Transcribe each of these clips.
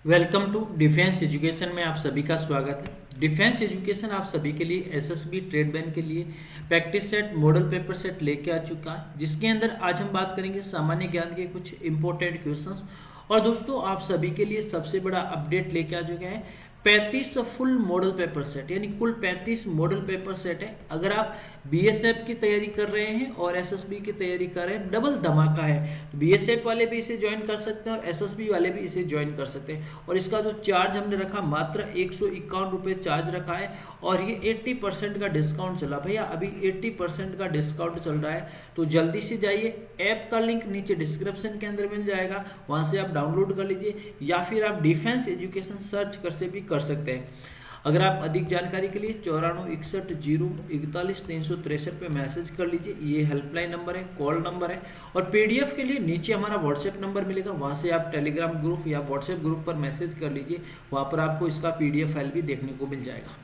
Welcome to defence education में आप सभी का स्वागत है। डिफेंस एजुकेशन आप सभी के लिए एसएसबी ट्रेड बैन के लिए practice set model paper set लेके आ चुका है, जिसके अंदर आज हम बात करेंगे सामान्य ज्ञान के कुछ इंपॉर्टेंट क्वेश्चंस। और दोस्तों आप सभी के लिए सबसे बड़ा अपडेट लेके आ चुका है 35 फुल मॉडल पेपर सेट, यानी कुल 35 मॉडल पेपर सेट है। अगर आप बीएसएफ की तैयारी कर रहे हैं और एसएसबी की तैयारी कर रहे हैं, डबल धमाका है। तो बीएसएफ वाले भी इसे ज्वाइन कर सकते हैं और एसएसबी वाले भी इसे ज्वाइन कर सकते हैं। और इसका जो चार्ज हमने रखा मात्र 151 रुपये चार्ज रखा है और ये 80% का डिस्काउंट चला। भैया अभी 80% का डिस्काउंट चल रहा है, तो जल्दी से जाइए। ऐप का लिंक नीचे डिस्क्रिप्शन के अंदर मिल जाएगा, वहाँ से आप डाउनलोड कर लीजिए या फिर आप डिफेंस एजुकेशन सर्च कर से भी कर सकते हैं। अगर आप अधिक जानकारी के लिए 9461 पे मैसेज कर लीजिए। ये हेल्पलाइन नंबर है, कॉल नंबर है। और पीडीएफ के लिए नीचे हमारा व्हाट्सएप नंबर मिलेगा, वहाँ से आप टेलीग्राम ग्रुप या व्हाट्सएप ग्रुप पर मैसेज कर लीजिए। वहाँ पर आपको इसका पीडीएफ फाइल भी देखने को मिल जाएगा।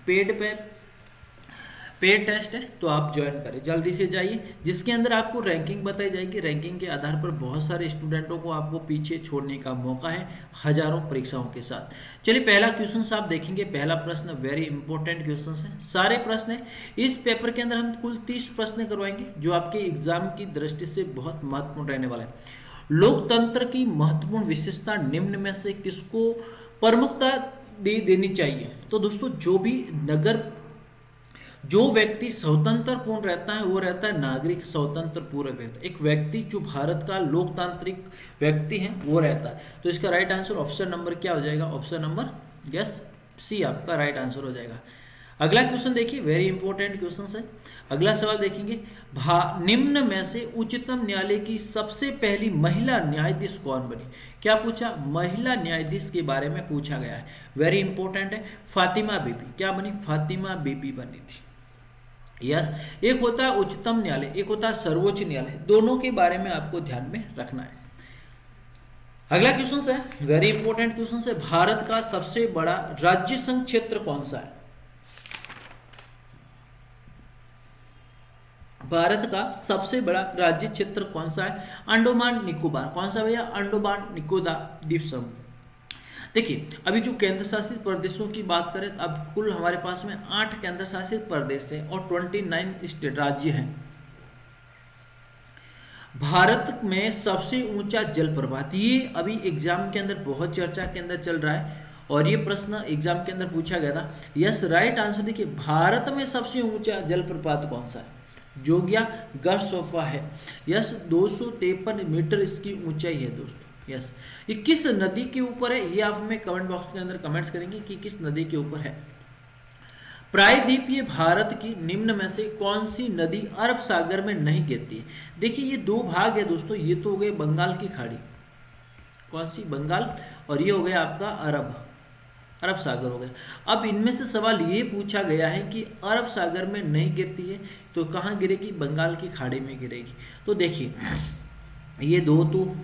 पेड टेस्ट है, तो आप ज्वाइन करें, जल्दी से जाइए। जिसके अंदर आपको रैंकिंग बताई जाएगी। रैंकिंग के आधार पर बहुत सारे स्टूडेंटों को आपको पीछे छोड़ने का मौका है, हजारों परीक्षाओं के साथ। चलिए पहला क्वेश्चन आप देखेंगे। पहला प्रश्न वेरी इंपॉर्टेंट क्वेश्चन है, सारे प्रश्न है। इस पेपर के अंदर हम कुल 30 प्रश्न करवाएंगे, जो आपके एग्जाम की दृष्टि से बहुत महत्वपूर्ण रहने वाला है। लोकतंत्र की महत्वपूर्ण विशेषता निम्न में से किसको प्रमुखता देनी चाहिए? तो दोस्तों जो व्यक्ति स्वतंत्र पूर्ण रहता है वो रहता है नागरिक स्वतंत्र पूर्वक रहता है। एक व्यक्ति जो भारत का लोकतांत्रिक व्यक्ति है वो रहता है। तो इसका राइट आंसर ऑप्शन नंबर क्या हो जाएगा? ऑप्शन नंबर यस सी आपका राइट आंसर हो जाएगा। अगला क्वेश्चन देखिए, वेरी इंपॉर्टेंट क्वेश्चन है। अगला सवाल देखेंगे, निम्न में से उच्चतम न्यायालय की सबसे पहली महिला न्यायाधीश कौन बनी? क्या पूछा? महिला न्यायाधीश के बारे में पूछा गया है, वेरी इंपॉर्टेंट है। फातिमा बीबी क्या बनी? फातिमा बीबी बनी थी। यस, एक होता है उच्चतम न्यायालय, एक होता है सर्वोच्च न्यायालय, दोनों के बारे में आपको ध्यान में रखना है। अगला क्वेश्चन है, वेरी इंपॉर्टेंट क्वेश्चन है। भारत का सबसे बड़ा राज्य संघ क्षेत्र कौन सा है? भारत का सबसे बड़ा राज्य क्षेत्र कौन सा है? अंडमान निकोबार। कौन सा भैया? अंडमान निकोबार द्वीप समूह। देखिए अभी जो केंद्र शासित प्रदेशों की बात करें, अब कुल हमारे पास में 8 केंद्र शासित प्रदेश हैं और 29 स्टेट राज्य हैं। भारत में सबसे ऊंचा जल प्रपात, ये अभी एग्जाम के अंदर बहुत चर्चा के अंदर चल रहा है और ये प्रश्न एग्जाम के अंदर पूछा गया था। यस, राइट आंसर देखिए, भारत में सबसे ऊंचा जलप्रपात कौन सा है? जोगिया गढ़सोफा है। यस, 253 मीटर इसकी ऊंचाई है दोस्तों। यस, ये किस नदी के ऊपर है? ये आप हमें कमेंट बॉक्स के अंदर कमेंट्स करेंगे कि किस नदी के ऊपर है। प्रायद्वीपीय भारत की निम्न में से कौन सी नदी अरब सागर में नहीं गिरती है? देखिए ये दो भाग है दोस्तों, ये तो हो गए बंगाल की खाड़ी, कौन सी? बंगाल, और ये हो गया आपका अरब सागर हो गया। अब इनमें से सवाल ये पूछा गया है कि अरब सागर में नहीं गिरती है तो कहाँ गिरेगी? बंगाल की खाड़ी में गिरेगी। तो देखिए ये दो तो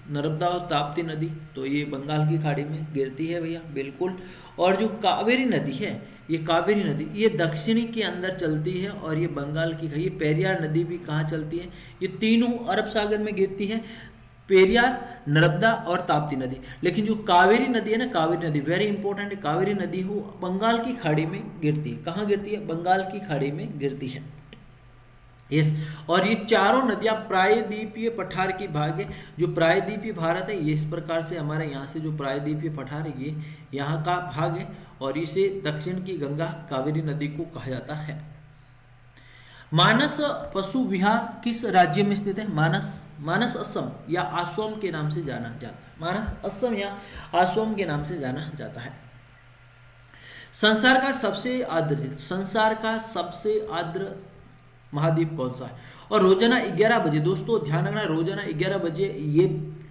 नर्मदा और ताप्ती नदी, तो ये बंगाल की खाड़ी में गिरती है भैया, बिल्कुल। और जो कावेरी नदी है, ये कावेरी नदी ये दक्षिणी के अंदर चलती है और ये बंगाल की, ये पेरियार नदी भी कहाँ चलती है? ये तीनों अरब सागर में गिरती है, पेरियार, नर्मदा और ताप्ती नदी। लेकिन जो कावेरी नदी है ना, कावेरी नदी वेरी इंपॉर्टेंट है, कावेरी नदी हो बंगाल की खाड़ी में गिरती है। कहाँ गिरती है? बंगाल की खाड़ी में गिरती है। यस, और ये चारों नदियां प्रायद्वीपीय पठार की भाग है। जो प्रायद्वीपीय भारत है, ये इस प्रकार से हमारे यहाँ से जो प्रायद्वीपीय पठार है ये यहाँ का भाग है और इसे दक्षिण की गंगा कावेरी नदी को कहा जाता है। मानस पशु विहार किस राज्य में स्थित है? मानस असम या आसोम के नाम से जाना जाता है। मानस असम या आसोम के नाम से जाना जाता है। संसार का सबसे आर्द्र महाद्वीप कौन सा है? और रोजाना 11 बजे दोस्तों ध्यान रखना, रोजाना 11 बजे ये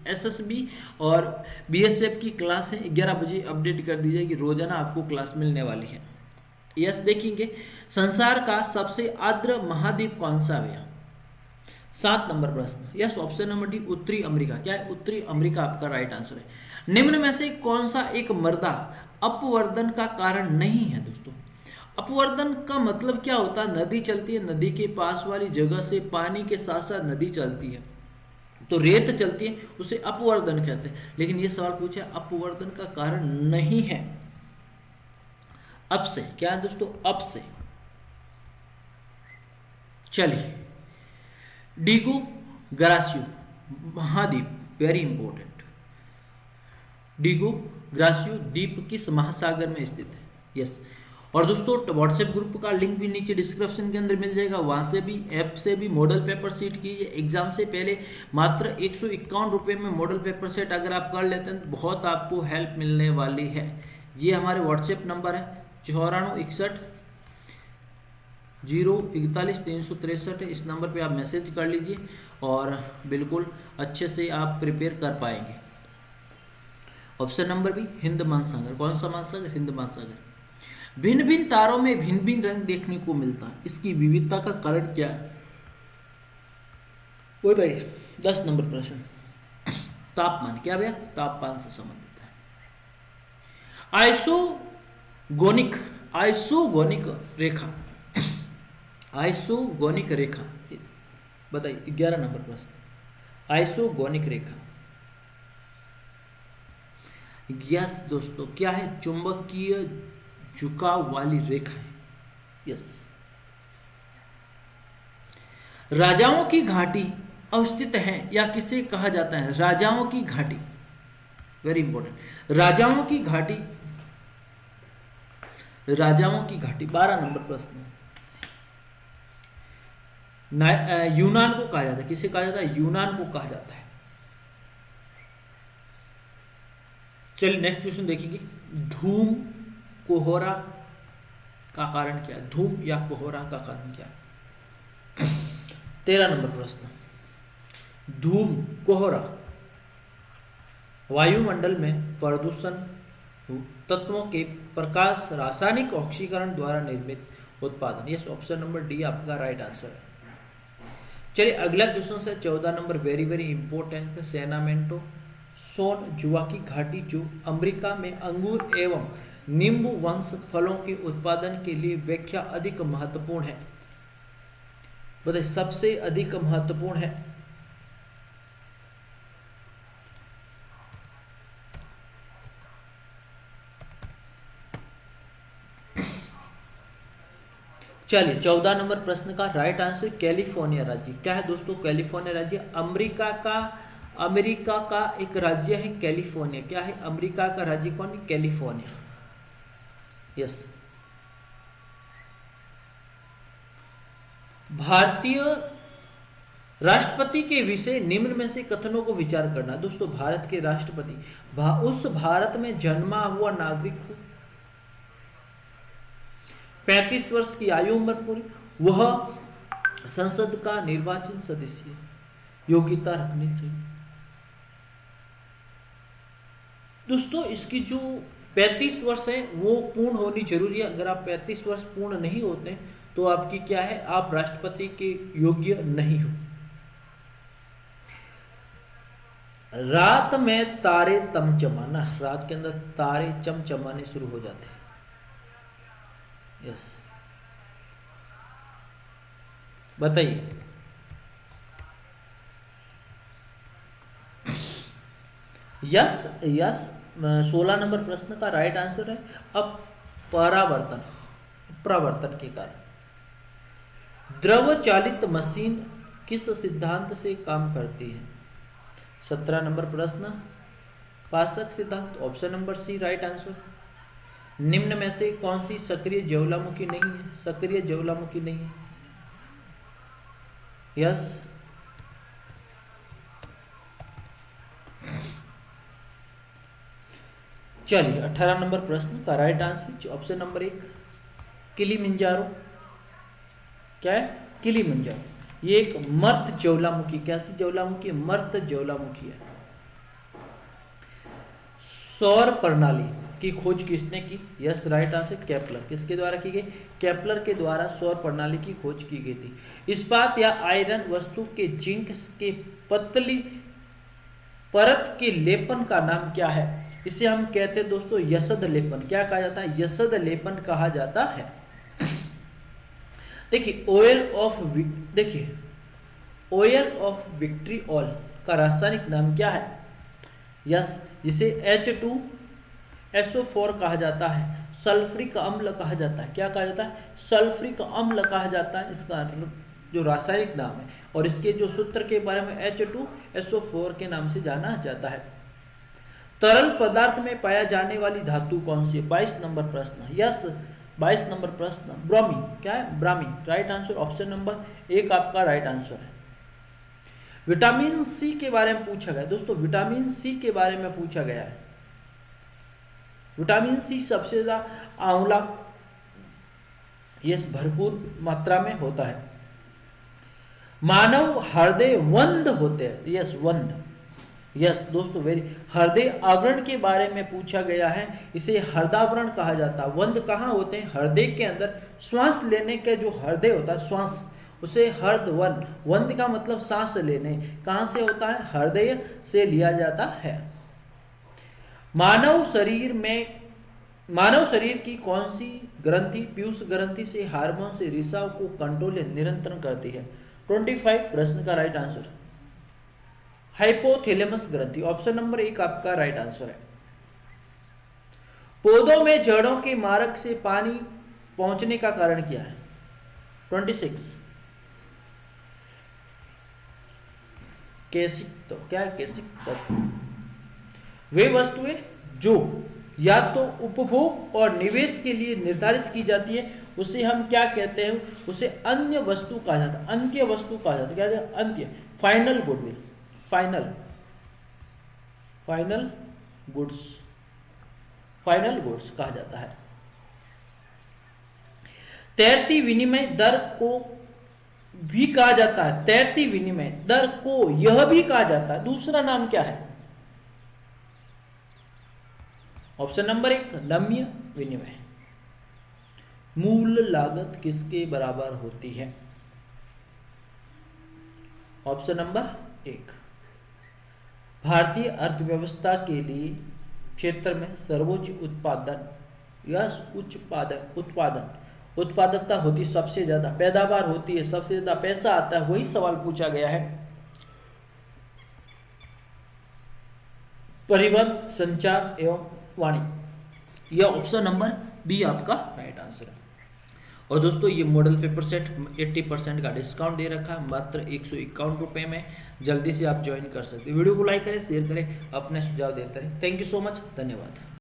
एसएसबी और बीएसएफ की क्लास है, 11 बजे अपडेट कर दी जाएगी, रोजाना आपको क्लास मिलने वाली है। यस, देखेंगे संसार का सबसे आर्द्र महाद्वीप कौन सा है? 7 नंबर प्रश्न। यस, ऑप्शन नंबर डी उत्तरी अमेरिका। क्या है? उत्तरी अमेरिका आपका राइट आंसर है। निम्न में से कौन सा एक मृदा अपवर्तन का कारण नहीं है दोस्तों? अपवर्तन का मतलब क्या होता है? नदी चलती है, नदी के पास वाली जगह से पानी के साथ साथ नदी चलती है, तो रेत चलती है उसे अपवर्दन कहते हैं, लेकिन ये सवाल पूछा अपवर्दन का कारण नहीं है। अब से क्या है दोस्तों, अब से चलिए, डिगो ग्रासियो महाद्वीप, वेरी इंपॉर्टेंट, डिगो ग्रासियो द्वीप किस महासागर में स्थित है। यस, और दोस्तों व्हाट्सएप ग्रुप का लिंक भी नीचे डिस्क्रिप्शन के अंदर मिल जाएगा, वहां से भी ऐप से भी मॉडल पेपर सीट की एग्जाम से पहले मात्र 151 रुपये में मॉडल पेपर सेट अगर आप कर लेते हैं तो बहुत आपको हेल्प मिलने वाली है। ये हमारे व्हाट्सएप नंबर है 9461 041 363 है, इस नंबर पे आप मैसेज कर लीजिए और बिल्कुल अच्छे से आप प्रिपेयर कर पाएंगे। ऑप्शन नंबर बी हिंद महासागर, कौन सा महासागर, हिंद महासागर। भिन्न भिन्न तारों में भिन्न भिन्न रंग देखने को मिलता है, इसकी विविधता का कारण क्या है बताइए। 10 नंबर प्रश्न, तापमान, क्या भैया, तापमान से संबंधित है। आइसोगोनिक, आइसोगोनिक रेखा, आइसोगोनिक रेखा बताइए। 11 नंबर प्रश्न, आइसोगोनिक रेखा। यस दोस्तों, क्या है, चुंबकीय झुकाव वाली रेखा है। यस, राजाओं की घाटी अवस्थित है या किसे कहा जाता है, राजाओं की घाटी, वेरी इंपॉर्टेंट, राजाओं की घाटी, राजाओं की घाटी। 12 नंबर प्रश्न, यूनान को कहा जाता है, किसे कहा जाता है, यूनान को कहा जाता है। चलिए नेक्स्ट क्वेश्चन देखेंगे, धूम कोहरा का कारण क्या है, धूम या कोहरा का कारण क्या है। 13 नंबर प्रश्न, धूम कोहरा वायुमंडल में प्रदूषण तत्वों के प्रकाश रासायनिक ऑक्सीकरण द्वारा निर्मित उत्पादन। यस, ऑप्शन नंबर डी आपका राइट आंसर है। चलिए अगला क्वेश्चन है 14 नंबर, वेरी वेरी इंपॉर्टेंट, सेनामेंटो सोन जुआ की घाटी जो अमेरिका में अंगूर एवं नींबू वंश फलों के उत्पादन के लिए व्याख्या अधिक महत्वपूर्ण है, बताइए सबसे अधिक महत्वपूर्ण है। चलिए 14 नंबर प्रश्न का राइट आंसर कैलिफोर्निया राज्य। क्या है दोस्तों, कैलिफोर्निया राज्य अमेरिका का एक राज्य है कैलिफोर्निया। क्या है, अमेरिका का राज्य कौन है, कैलिफोर्निया। यस, भारतीय राष्ट्रपति के विषय निम्न में से कथनों को विचार करना। दोस्तों भारत के राष्ट्रपति उस भारत में जन्मा हुआ नागरिक हो, 35 वर्ष की आयु उम्र पूरी, वह संसद का निर्वाचित सदस्य, योग्यता रखनी चाहिए। दोस्तों इसकी जो 35 वर्ष है वो पूर्ण होनी जरूरी है। अगर आप 35 वर्ष पूर्ण नहीं होते तो आपकी क्या है, आप राष्ट्रपति के योग्य नहीं हो। रात में तारे तमचमाना, रात के अंदर तारे चमचमाने शुरू हो जाते हैं। यस, बताइए। यस यस, 16 नंबर प्रश्न का राइट आंसर है अब परावर्तन, प्रवर्तन के कारण। द्रव चालित मशीन किस सिद्धांत से काम करती है। 17 नंबर प्रश्न, पासक सिद्धांत, option number C right answer. निम्न में से कौन सी सक्रिय ज्वालामुखी नहीं है, सक्रिय ज्वालामुखी नहीं है। यस, चलिए 18 नंबर प्रश्न का right answer option number 1 Kilimanjaro. क्या है, किलिमंजारो। ये एक मर्त ज्वालामुखी, कैसी ज्वालामुखी, मर्त ज्वालामुखी है। सौर प्रणाली की खोज किसने की। Yes right answer Kepler. किसके द्वारा की गई, केपलर के द्वारा सौर प्रणाली की खोज की गई थी। इस्पात या आयरन वस्तु के जिंक के पतली परत के लेपन का नाम क्या है। इसे हम कहते हैं दोस्तों यसद लेपन। क्या कहा जाता है, यसद लेपन कहा जाता है। देखिए ऑयल ऑफ विट्रिऑल का रासायनिक नाम क्या है? यस, जिसे H2SO4 कहा जाता है, सल्फ्रिक अम्ल कहा जाता है। क्या कहा जाता है? सल्फ्रिक अम्ल कहा जाता है इसका जो रासायनिक नाम है, और इसके जो सूत्र के बारे में H2SO4 के नाम से जाना जाता है। तरल पदार्थ में पाया जाने वाली धातु कौन सी है? 22 नंबर प्रश्न। यस, 22 नंबर प्रश्न ब्रोमी। क्या है? ब्रामी। राइट आंसर ऑप्शन नंबर 1 आपका राइट आंसर है। विटामिन सी के बारे में पूछा गया दोस्तों, विटामिन सी के बारे में पूछा गया है। विटामिन सी सबसे ज्यादा आंवला, यस, भरपूर मात्रा में होता है। मानव हृदय वंद होते हैं, यस, वंद, यस दोस्तों, वेरी। हृदय आवरण के बारे में पूछा गया है, इसे हृदयावरण कहा जाता है। वंद कहाँ होते हैं? हृदय के अंदर। श्वास लेने के जो हृदय होता है, श्वास, उसे हृदवंद, वंद का मतलब सांस लेने, कहाँ से होता है? हृदय से लिया जाता है। मानव शरीर की कौन सी ग्रंथि पीयूष ग्रंथि से हार्मोन से रिसाव को कंट्रोल या नियंत्रण करती है? 25 प्रश्न का राइट आंसर हाइपोथैलेमस ग्रंथि। ऑप्शन नंबर 1 आपका राइट आंसर है। पौधों में जड़ों के मार्ग से पानी पहुंचने का कारण क्या है? 26 केसिक तो क्या है? केसिक तत्व। वे वस्तुएं जो या तो उपभोग और निवेश के लिए निर्धारित की जाती है, उसे हम क्या कहते हैं? उसे अन्य वस्तु कहा जाता है, अंत्य वस्तु कहा जाता है। क्या कहते हैं? अंत्य, फाइनल गुडविल, फाइनल गुड्स कहा जाता है। तैरती विनिमय दर को भी कहा जाता है, तैरती विनिमय दर को यह भी कहा जाता है, दूसरा नाम क्या है? ऑप्शन नंबर 1 नम्य विनिमय। मूल लागत किसके बराबर होती है? Option number 1। भारतीय अर्थव्यवस्था के लिए क्षेत्र में सर्वोच्च उत्पादन या उत्पादकता होती, सबसे ज्यादा पैदावार होती है, सबसे ज्यादा पैसा आता है, वही सवाल पूछा गया है। परिवहन, संचार एवं वाणिज्य, यह ऑप्शन नंबर बी आपका राइट आंसर है। और दोस्तों ये मॉडल पेपर सेट 80% का डिस्काउंट दे रखा है, मात्र 151 रुपये में। जल्दी से आप ज्वाइन कर सकते हैं। वीडियो को लाइक करें, शेयर करें, अपने सुझाव देते रहें। थैंक यू सो मच, धन्यवाद।